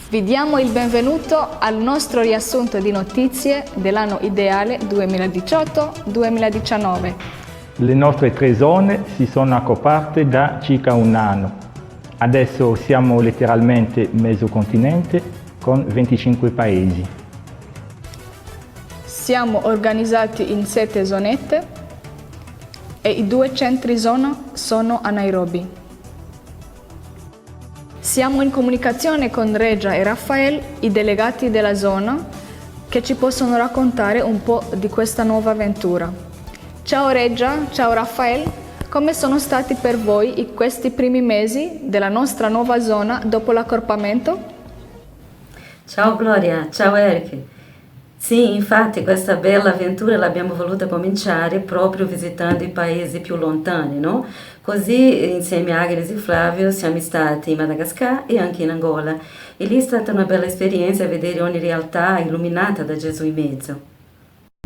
Vi diamo il benvenuto al nostro riassunto di notizie dell'anno ideale 2018-2019. Le nostre 3 zone si sono accoperte da circa un anno. Adesso siamo letteralmente mezzo continente con 25 paesi. Siamo organizzati in 7 zonette e i 2 centri zona sono a Nairobi. Siamo in comunicazione con Regia e Raffaele, i delegati della zona, che ci possono raccontare un po' di questa nuova avventura. Ciao Regia, ciao Raffaele, come sono stati per voi questi primi mesi della nostra nuova zona dopo l'accorpamento? Ciao Gloria, ciao Eric. Sì, infatti questa bella avventura l'abbiamo voluta cominciare proprio visitando i paesi più lontani, no? Così insieme a Agnes e Flavio siamo stati in Madagascar e anche in Angola e lì è stata una bella esperienza vedere ogni realtà illuminata da Gesù in mezzo.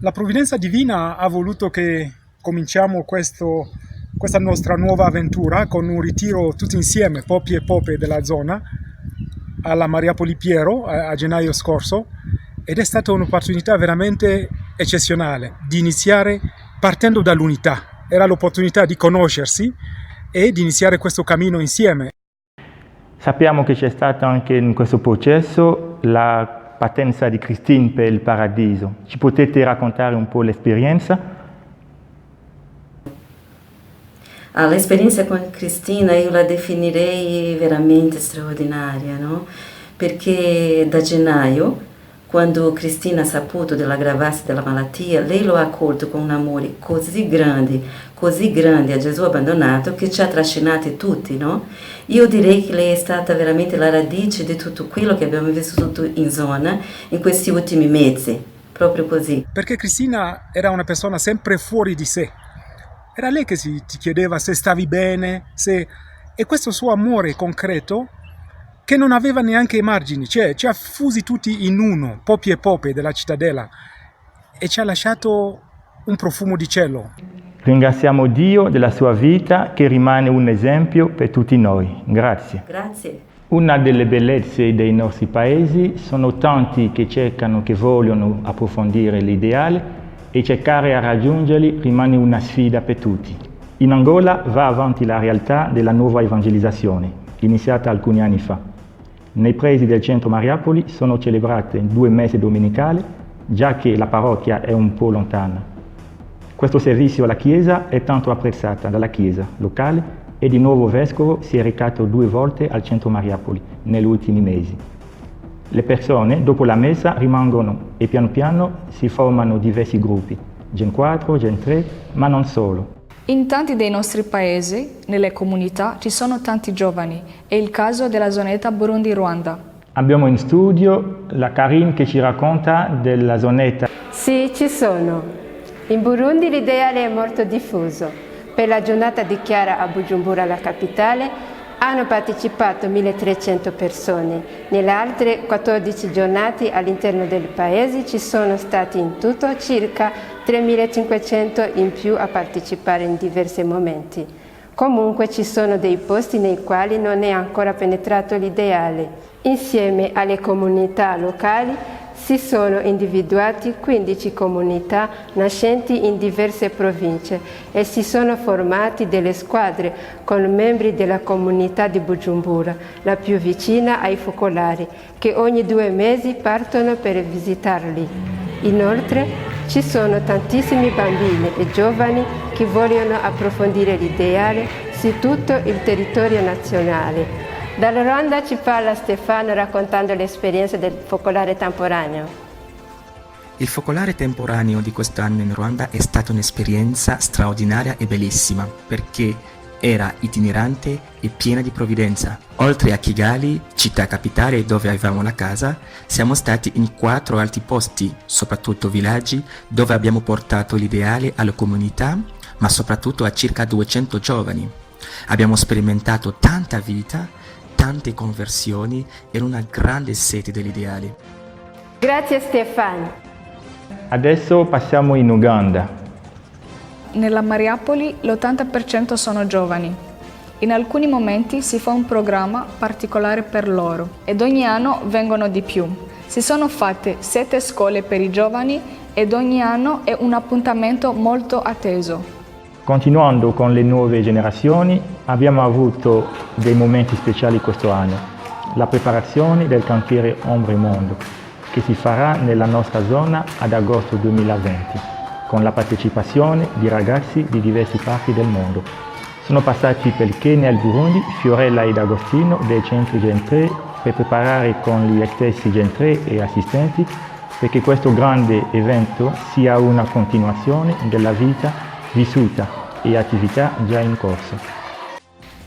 La provvidenza divina ha voluto che cominciamo questa nostra nuova avventura con un ritiro tutti insieme, Popi e Pope della zona, alla Mariapoli Piero a gennaio scorso. Ed è stata un'opportunità veramente eccezionale di iniziare partendo dall'unità. Era l'opportunità di conoscersi e di iniziare questo cammino insieme. Sappiamo che c'è stata anche in questo processo la partenza di Christine per il Paradiso. Ci potete raccontare un po' l'esperienza? L'esperienza con Cristina io la definirei veramente straordinaria, no? Perché da gennaio, quando Cristina ha saputo dell'aggravarsi della malattia, lei lo ha accolto con un amore così grande a Gesù abbandonato che ci ha trascinati tutti, no? Io direi che lei è stata veramente la radice di tutto quello che abbiamo vissuto in zona in questi ultimi mesi, proprio così. Perché Cristina era una persona sempre fuori di sé. Era lei che ti chiedeva se stavi bene, e questo suo amore concreto che non aveva neanche i margini, cioè ci ha fusi tutti in uno, Popi e Pope della cittadella, e ci ha lasciato un profumo di cielo. Ringraziamo Dio della sua vita che rimane un esempio per tutti noi. Grazie. Grazie. Una delle bellezze dei nostri paesi sono tanti che cercano, che vogliono approfondire l'ideale e cercare a raggiungerli rimane una sfida per tutti. In Angola va avanti la realtà della nuova evangelizzazione, iniziata alcuni anni fa. Nei pressi del centro Mariapoli sono celebrate 2 messe domenicali, già che la parrocchia è un po' lontana. Questo servizio alla Chiesa è tanto apprezzata dalla Chiesa locale e di nuovo Vescovo si è recato 2 volte al centro Mariapoli negli ultimi mesi. Le persone dopo la messa rimangono e piano piano si formano diversi gruppi, Gen 4, Gen 3, ma non solo. In tanti dei nostri paesi, nelle comunità, ci sono tanti giovani. È il caso della zonetta Burundi-Ruanda. Abbiamo in studio la Karine che ci racconta della zonetta. Sì, ci sono. In Burundi l'ideale è molto diffuso. Per la giornata di Chiara a Bujumbura, la capitale, hanno partecipato 1300 persone. Nelle altre 14 giornate all'interno del paese ci sono stati in tutto circa 3500 in più a partecipare in diversi momenti. Comunque ci sono dei posti nei quali non è ancora penetrato l'ideale. Insieme alle comunità locali si sono individuati 15 comunità nascenti in diverse province e si sono formati delle squadre con membri della comunità di Bujumbura, la più vicina ai focolari, che ogni 2 mesi partono per visitarli. Inoltre ci sono tantissimi bambini e giovani che vogliono approfondire l'ideale su tutto il territorio nazionale. Dalla Ruanda ci parla Stefano raccontando l'esperienza del focolare temporaneo. Il focolare temporaneo di quest'anno in Ruanda è stata un'esperienza straordinaria e bellissima perché era itinerante e piena di provvidenza. Oltre a Kigali, città capitale dove avevamo la casa, siamo stati in 4 altri posti, soprattutto villaggi, dove abbiamo portato l'ideale alle comunità, ma soprattutto a circa 200 giovani. Abbiamo sperimentato tanta vita, tante conversioni e una grande sete dell'ideale. Grazie Stefano. Adesso passiamo in Uganda. nella Mariapoli l'80% sono giovani. In alcuni momenti si fa un programma particolare per loro ed ogni anno vengono di più. Si sono fatte 7 scuole per i giovani ed ogni anno è un appuntamento molto atteso. Continuando con le nuove generazioni, abbiamo avuto dei momenti speciali questo anno. La preparazione del cantiere Ombre Mondo, che si farà nella nostra zona ad agosto 2020, con la partecipazione di ragazzi di diverse parti del mondo. Sono passati per Kenya e il Burundi Fiorella ed Agostino del centro Gen3 per preparare con gli stessi Gen3 e assistenti perché questo grande evento sia una continuazione della vita vissuta e attività già in corso.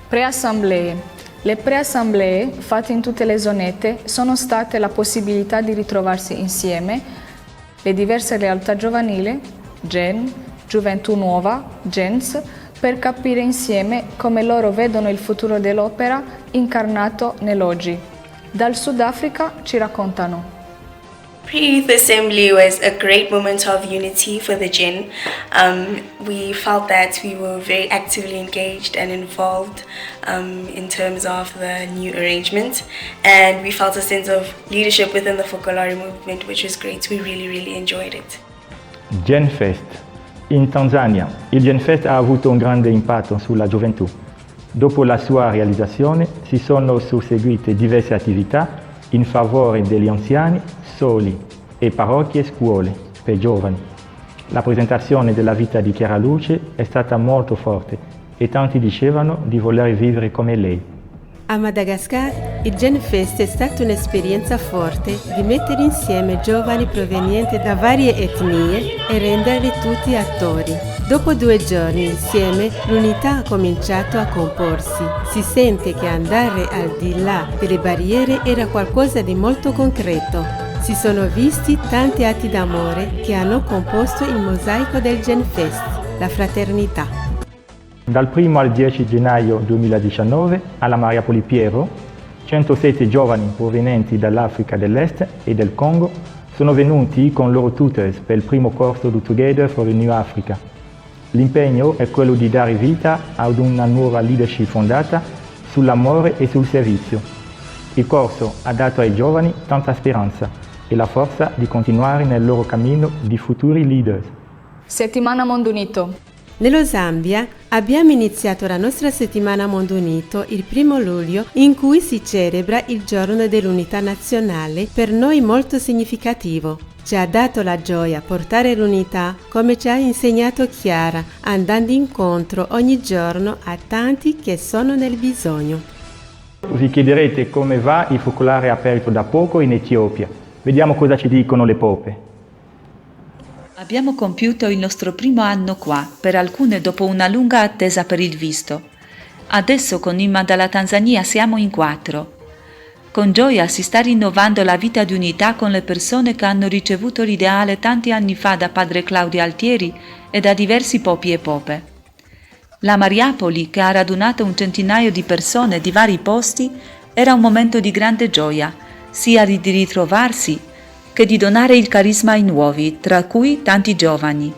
Preassemblee. Le preassemblee fatte in tutte le zonette sono state la possibilità di ritrovarsi insieme le diverse realtà giovanili, Gen, Gioventù Nuova, Gens, per capire insieme come loro vedono il futuro dell'opera incarnato nell'oggi. Dal Sudafrica ci raccontano. Pre-Youth Assembly was a great moment of unity for the Gen. We felt that we were very actively engaged and involved in terms of the new arrangement, and we felt a sense of leadership within the Focolare movement, which was great. We really enjoyed it. Genfest. In Tanzania, il Genfest ha avuto un grande impatto sulla gioventù. Dopo la sua realizzazione si sono susseguite diverse attività in favore degli anziani, soli e parrocchie e scuole per giovani. La presentazione della vita di Chiara Luce è stata molto forte e tanti dicevano di voler vivere come lei. A Madagascar il Genfest è stata un'esperienza forte di mettere insieme giovani provenienti da varie etnie e renderli tutti attori. Dopo 2 giorni insieme l'unità ha cominciato a comporsi. Si sente che andare al di là delle barriere era qualcosa di molto concreto. Si sono visti tanti atti d'amore che hanno composto il mosaico del Genfest, la fraternità. Dal 1 al 10 gennaio 2019 alla Mariapoli Piero, 107 giovani provenienti dall'Africa dell'Est e del Congo sono venuti con loro tutors per il primo corso do Together for a New Africa. L'impegno è quello di dare vita ad una nuova leadership fondata sull'amore e sul servizio. Il corso ha dato ai giovani tanta speranza e la forza di continuare nel loro cammino di futuri leaders. Settimana Mondo Unito. Nello Zambia abbiamo iniziato la nostra settimana Mondo Unito il 1 luglio in cui si celebra il giorno dell'unità nazionale, per noi molto significativo. Ci ha dato la gioia portare l'unità come ci ha insegnato Chiara, andando incontro ogni giorno a tanti che sono nel bisogno. Vi chiederete come va il focolare aperto da poco in Etiopia. Vediamo cosa ci dicono le pope. Abbiamo compiuto il nostro primo anno qua, per alcune dopo una lunga attesa per il visto. Adesso con Imma dalla Tanzania siamo in 4. Con gioia si sta rinnovando la vita di unità con le persone che hanno ricevuto l'ideale tanti anni fa da padre Claudio Altieri e da diversi popi e pope. La Mariapoli, che ha radunato un centinaio di persone di vari posti, era un momento di grande gioia, sia di ritrovarsi che di donare il carisma ai nuovi, tra cui tanti giovani.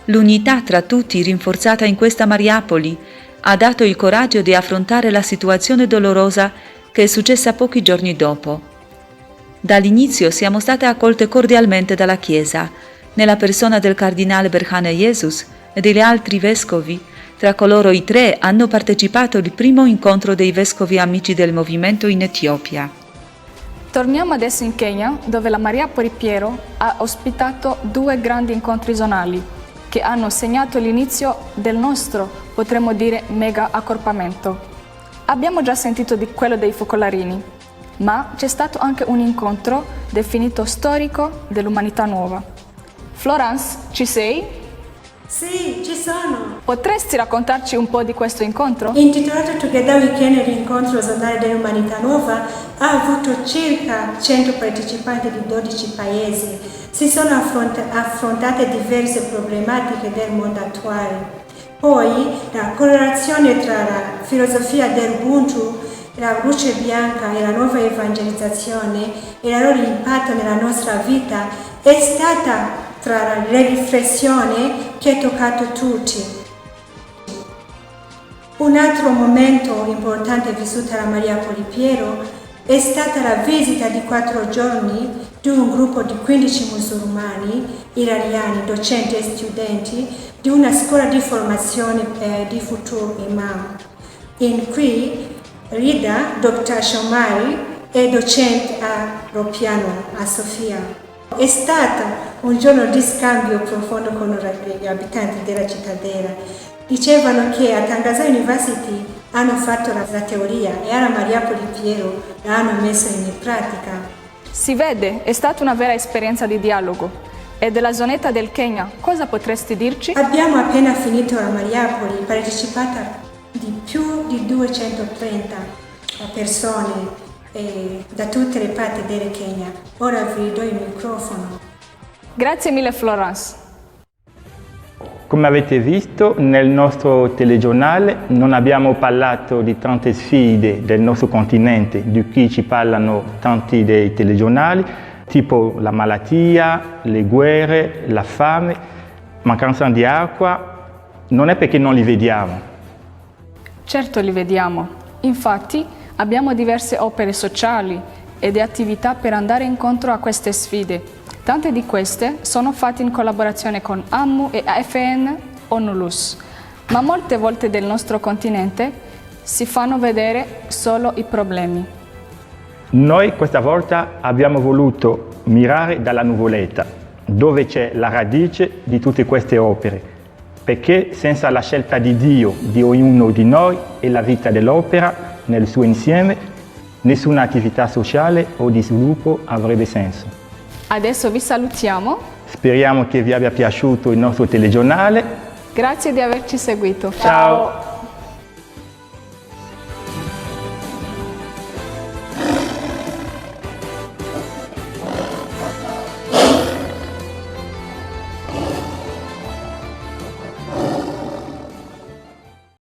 L'unità tra tutti, rinforzata in questa Mariapoli, ha dato il coraggio di affrontare la situazione dolorosa che è successa pochi giorni dopo. Dall'inizio siamo state accolte cordialmente dalla Chiesa, nella persona del cardinale Berhane Jesus e degli altri vescovi. Tra coloro i 3 hanno partecipato al primo incontro dei vescovi amici del movimento in Etiopia. Torniamo adesso in Kenya, dove la Mariapoli Piero ha ospitato 2 grandi incontri zonali che hanno segnato l'inizio del nostro, potremmo dire, mega accorpamento. Abbiamo già sentito di quello dei focolarini, ma c'è stato anche un incontro definito storico dell'umanità nuova. Florence, ci sei? Sì, ci sono. Potresti raccontarci un po' di questo incontro? Intitolato Together We Can, l'incontro zonale dell'umanità nuova, ha avuto circa 100 partecipanti di 12 paesi. Si sono affrontate diverse problematiche del mondo attuale. Poi la correlazione tra la filosofia dell'Ubuntu, la luce bianca e la nuova evangelizzazione e il loro impatto nella nostra vita è stata tra le riflessioni che ha toccato tutti. Un altro momento importante vissuto da Maria Polipiero è stata la visita di 4 giorni di un gruppo di 15 musulmani iraniani, docenti e studenti di una scuola di formazione di futuro imam, in cui Rida, Dr. Shomari, è docente a Ropiano, a Sofia. È stato un giorno di scambio profondo con gli abitanti della cittadella. Dicevano che a Tangaza University hanno fatto la teoria e alla Maria Polipiero l'hanno messa in pratica. Si vede, è stata una vera esperienza di dialogo. E della zonetta del Kenya, cosa potresti dirci? Abbiamo appena finito a Mariapoli, partecipata di più di 230 persone da tutte le parti del Kenya. Ora vi do il microfono. Grazie mille Florence. Come avete visto, nel nostro telegiornale non abbiamo parlato di tante sfide del nostro continente, di cui ci parlano tanti dei telegiornali, tipo la malattia, le guerre, la fame, mancanza di acqua. Non è perché non li vediamo. Certo li vediamo. Infatti abbiamo diverse opere sociali ed attività per andare incontro a queste sfide. Tante di queste sono fatte in collaborazione con AMMU e AFN Onulus, ma molte volte del nostro continente si fanno vedere solo i problemi. Noi questa volta abbiamo voluto mirare dalla nuvoletta, dove c'è la radice di tutte queste opere, perché senza la scelta di Dio, di ognuno di noi e la vita dell'opera nel suo insieme, nessuna attività sociale o di sviluppo avrebbe senso. Adesso vi salutiamo. Speriamo che vi abbia piaciuto il nostro telegiornale. Grazie di averci seguito. Ciao.